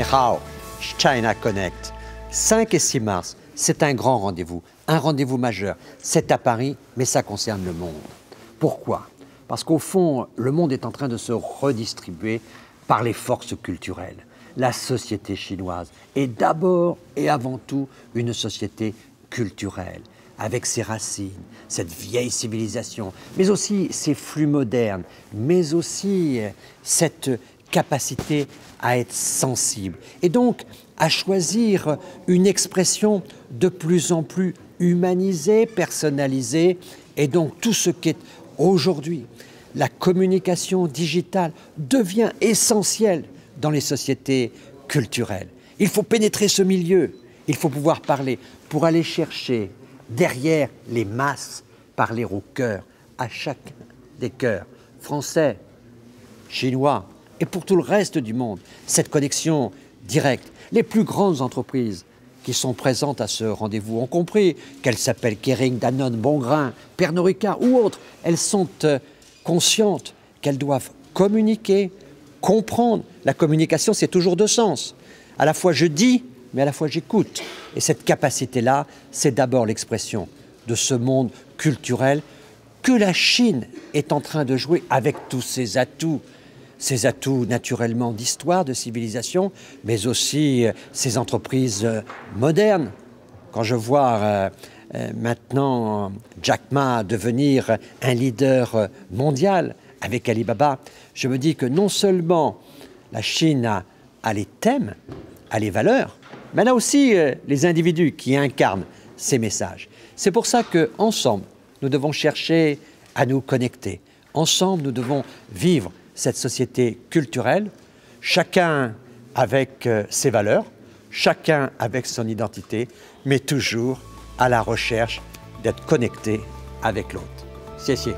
Nihao, China Connect. 5 et 6 mars, c'est un grand rendez-vous, un rendez-vous majeur. C'est à Paris, mais ça concerne le monde. Pourquoi? Parce qu'au fond, le monde est en train de se redistribuer par les forces culturelles. La société chinoise est d'abord et avant tout une société culturelle, avec ses racines, cette vieille civilisation, mais aussi ses flux modernes, mais aussi cette capacité à être sensible. Et donc, à choisir une expression de plus en plus humanisée, personnalisée, et donc tout ce qui est aujourd'hui, la communication digitale devient essentielle dans les sociétés culturelles. Il faut pénétrer ce milieu, il faut pouvoir parler pour aller chercher derrière les masses, parler au cœur, à chacun des cœurs, français, chinois et pour tout le reste du monde, cette connexion directe. Les plus grandes entreprises qui sont présentes à ce rendez-vous ont compris qu'elles s'appellent Kering, Danone, Bongrain, Pernod Ricard ou autres. Elles sont conscientes qu'elles doivent communiquer, comprendre. La communication, c'est toujours deux sens. À la fois je dis, mais à la fois j'écoute. Et cette capacité-là, c'est d'abord l'expression de ce monde culturel que la Chine est en train de jouer avec tous ses atouts naturellement d'histoire, de civilisation, mais aussi ces entreprises modernes. Quand je vois maintenant Jack Ma devenir un leader mondial avec Alibaba, je me dis que non seulement la Chine a les thèmes, a les valeurs, mais elle a aussi les individus qui incarnent ces messages. C'est pour ça qu'ensemble, nous devons chercher à nous connecter. Ensemble, nous devons vivre cette société culturelle, chacun avec ses valeurs, chacun avec son identité, mais toujours à la recherche d'être connecté avec l'autre. Merci.